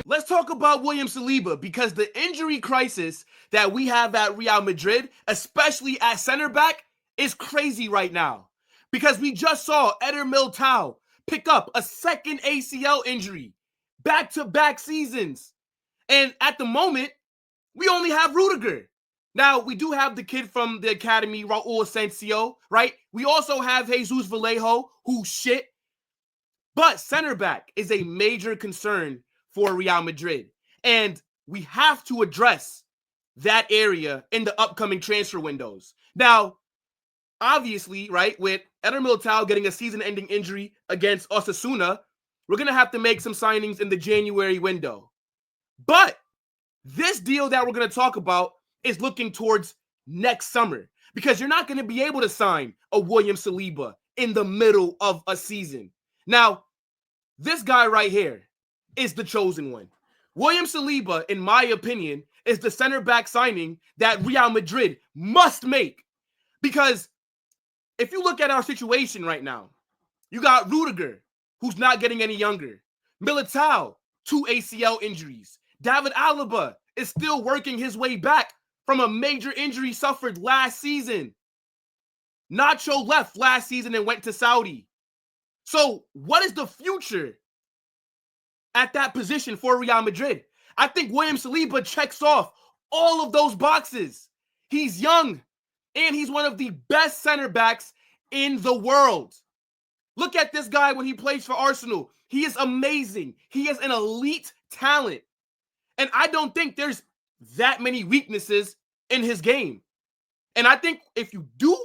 Let's talk about William Saliba, because the injury crisis that we have at Real Madrid, especially at center back, is crazy right now. Because we just saw Éder Militão pick up a second ACL injury, back-to-back seasons. And at the moment, we only have Rudiger. Now, we do have the kid from the academy, Raul Asensio, right? We also have Jesus Vallejo, who's shit. But center back is a major concern for Real Madrid. And we have to address that area in the upcoming transfer windows. Now, obviously, right, with Éder Militão getting a season-ending injury against Osasuna, we're going to have to make some signings in the January window. But this deal that we're going to talk about is looking towards next summer, because you're not going to be able to sign a William Saliba in the middle of a season. Now, this guy right here is the chosen one. William Saliba, in my opinion, is the center back signing that Real Madrid must make. Because if you look at our situation right now, you got Rudiger, who's not getting any younger. Militão, 2 ACL injuries. David Alaba is still working his way back from a major injury suffered last season. Nacho left last season and went to Saudi. So what is the future at that position for Real Madrid? I think William Saliba checks off all of those boxes. He's young, and he's one of the best center backs in the world. Look at this guy when he plays for Arsenal. He is amazing. He is an elite talent. And I don't think there's that many weaknesses in his game. And I think if you do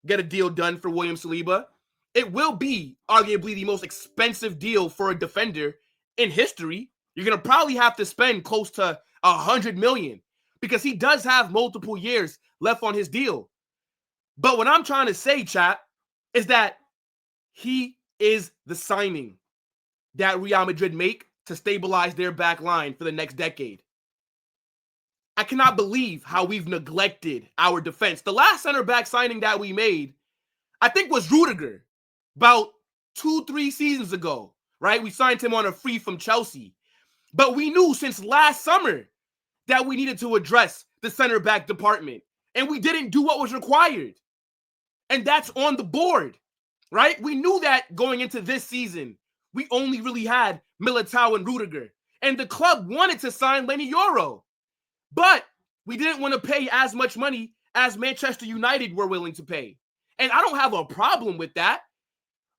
get a deal done for William Saliba, it will be arguably the most expensive deal for a defender in history. You're going to probably have to spend close to $100 million, because he does have multiple years left on his deal. But what I'm trying to say, chat, is that he is the signing that Real Madrid make to stabilize their back line for the next decade. I cannot believe how we've neglected our defense. The last center back signing that we made, I think, was Rudiger about 2-3 seasons ago, right? We signed him on a free from Chelsea. But we knew since last summer that we needed to address the center back department, and we didn't do what was required. And that's on the board, right? We knew that going into this season, we only really had Militão and Rudiger, and the club wanted to sign Leny Yoro, but we didn't want to pay as much money as Manchester United were willing to pay. And I don't have a problem with that.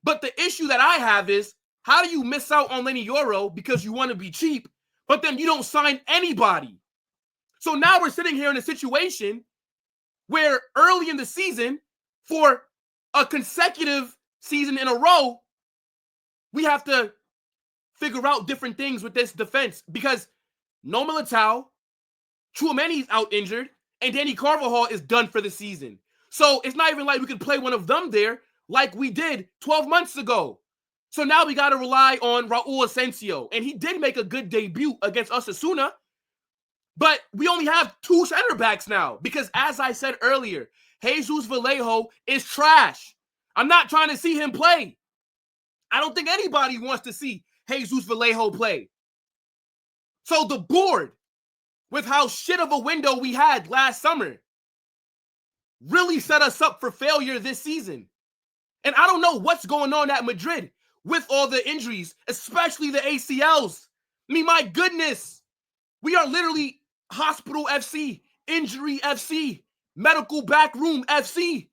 But the issue that I have is, how do you miss out on Leny Yoro because you want to be cheap, but then you don't sign anybody? So now we're sitting here in a situation where early in the season, for a consecutive season in a row, we have to figure out different things with this defense, because no Militão, Tchouameni's out injured, and Dani Carvajal is done for the season. So it's not even like we could play one of them there like we did 12 months ago. So now we got to rely on Raul Asensio, and he did make a good debut against Osasuna, but we only have 2 center backs now, because as I said earlier, Jesus Vallejo is trash. I'm not trying to see him play. I don't think anybody wants to see Jesus Vallejo play. So the board, with how shit of a window we had last summer, really set us up for failure this season. And I don't know what's going on at Madrid with all the injuries, especially the ACLs. I mean, my goodness, we are literally hospital FC, injury FC, medical backroom FC.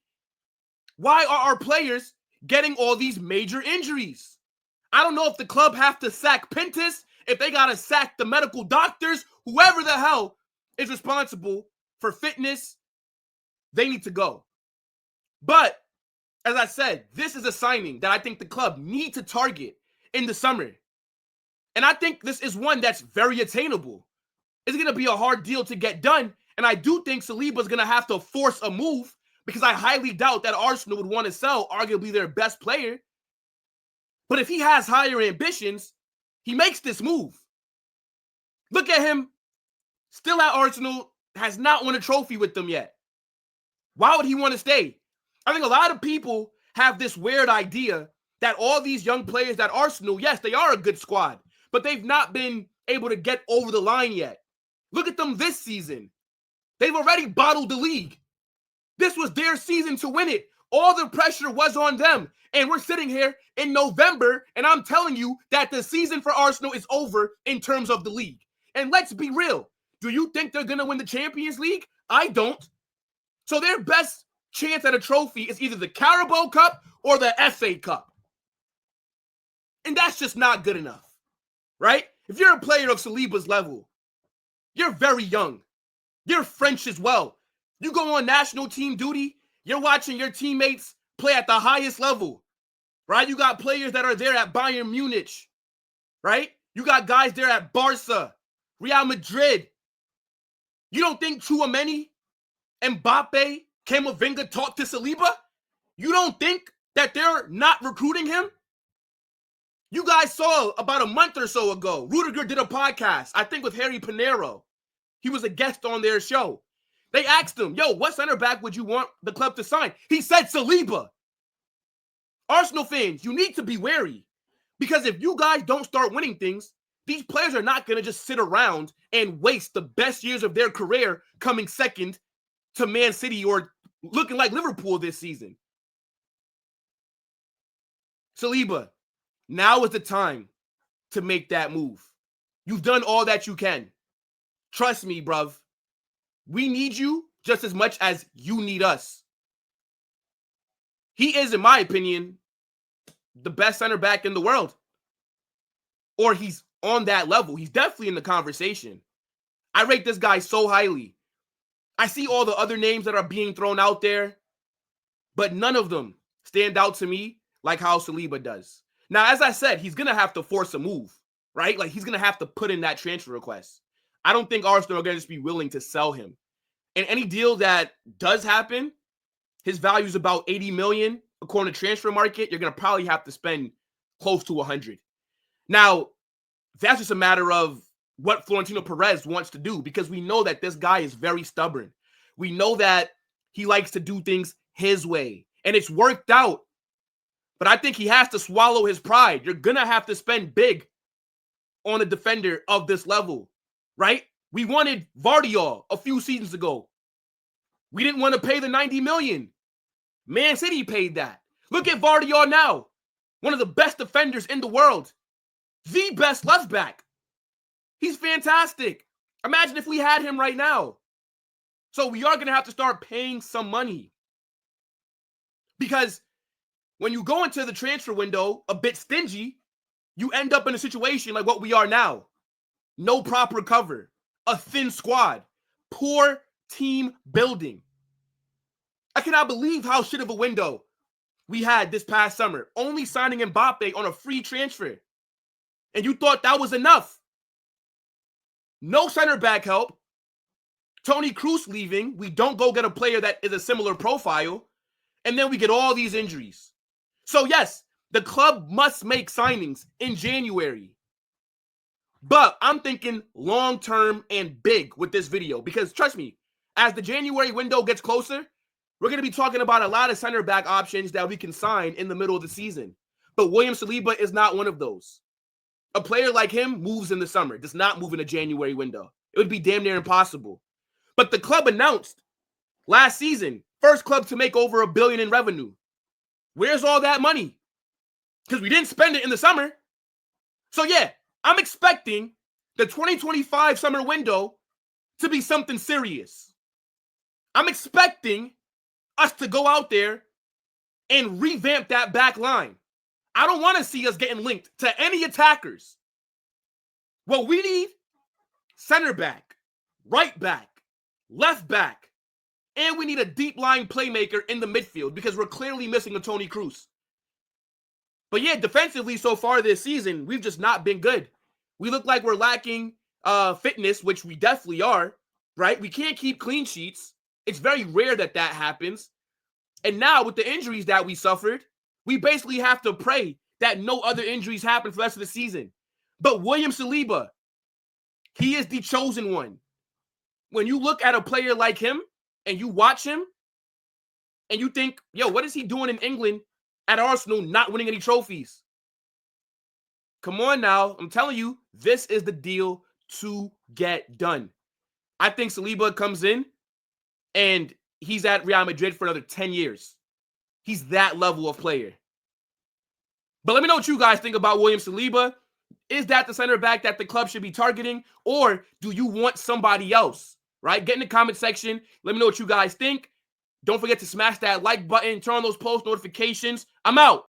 Why are our players getting all these major injuries? I don't know if the club have to sack Pintus, if they got to sack the medical doctors, whoever the hell is responsible for fitness, they need to go. But as I said, this is a signing that I think the club need to target in the summer. And I think this is one that's very attainable. It's going to be a hard deal to get done. And I do think Saliba is going to have to force a move, because I highly doubt that Arsenal would want to sell arguably their best player. But if he has higher ambitions, he makes this move. Look at him, still at Arsenal, has not won a trophy with them yet. Why would he want to stay? I think a lot of people have this weird idea that all these young players at Arsenal, yes, they are a good squad, but they've not been able to get over the line yet. Look at them this season. They've already bottled the league. This was their season to win it. All the pressure was on them. And we're sitting here in November, and I'm telling you that the season for Arsenal is over in terms of the league. And let's be real. Do you think they're going to win the Champions League? I don't. So their best chance at a trophy is either the Carabao Cup or the FA Cup. And that's just not good enough, right? If you're a player of Saliba's level, you're very young. You're French as well. You go on national team duty, you're watching your teammates play at the highest level, right? You got players that are there at Bayern Munich, right? You got guys there at Barca, Real Madrid. You don't think Tchouameni, Mbappe, Camavinga talk to Saliba? You don't think that they're not recruiting him? You guys saw about a month or so ago, Rudiger did a podcast, I think with Harry Pinero. He was a guest on their show. They asked him, yo, what center back would you want the club to sign? He said Saliba. Arsenal fans, you need to be wary. Because if you guys don't start winning things, these players are not going to just sit around and waste the best years of their career coming second to Man City or looking like Liverpool this season. Saliba, now is the time to make that move. You've done all that you can. Trust me, bruv. We need you just as much as you need us. He is, in my opinion, the best center back in the world. Or he's on that level. He's definitely in the conversation. I rate this guy so highly. I see all the other names that are being thrown out there, but none of them stand out to me like how Saliba does. Now, as I said, he's going to have to force a move, right? Like, he's going to have to put in that transfer request. I don't think Arsenal are going to just be willing to sell him. And any deal that does happen, his value is about 80 million. According to Transfer Market, you're going to probably have to spend close to 100. Now, that's just a matter of what Florentino Perez wants to do, because we know that this guy is very stubborn. We know that he likes to do things his way, and it's worked out. But I think he has to swallow his pride. You're going to have to spend big on a defender of this level, right? We wanted Vardiol a few seasons ago. We didn't want to pay the 90 million. Man City paid that. Look at Vardiol now. One of the best defenders in the world. The best left back. He's fantastic. Imagine if we had him right now. So we are going to have to start paying some money. Because when you go into the transfer window a bit stingy, you end up in a situation like what we are now. No proper cover, a thin squad, poor team building. I cannot believe how shit of a window we had this past summer, only signing Mbappe on a free transfer. And you thought that was enough. No center back help. Toni Kroos leaving. We don't go get a player that is a similar profile. And then we get all these injuries. So yes, the club must make signings in January. But I'm thinking long-term and big with this video. Because trust me, as the January window gets closer, we're going to be talking about a lot of center back options that we can sign in the middle of the season. But William Saliba is not one of those. A player like him moves in the summer, does not move in a January window. It would be damn near impossible. But the club announced last season, first club to make over $1 billion in revenue. Where's all that money? Because we didn't spend it in the summer. So yeah, I'm expecting the 2025 summer window to be something serious. I'm expecting us to go out there and revamp that back line. I don't want to see us getting linked to any attackers. What we need, center back, right back, left back, and we need a deep line playmaker in the midfield because we're clearly missing a Toni Kroos. But yeah, defensively so far this season, we've just not been good. We look like we're lacking fitness, which we definitely are, right? We can't keep clean sheets. It's very rare that that happens. And now with the injuries that we suffered, we basically have to pray that no other injuries happen for the rest of the season. But William Saliba, he is the chosen one. When you look at a player like him and you watch him and you think, yo, what is he doing in England at Arsenal not winning any trophies. Come on now. I'm telling you, this is the deal to get done. I think Saliba comes in and he's at Real Madrid for another 10 years. He's that level of player. But let me know what you guys think about William Saliba. Is that the center back that the club should be targeting? Or do you want somebody else? Right? Get in the comment section. Let me know what you guys think. Don't forget to smash that like button. Turn on those post notifications. I'm out.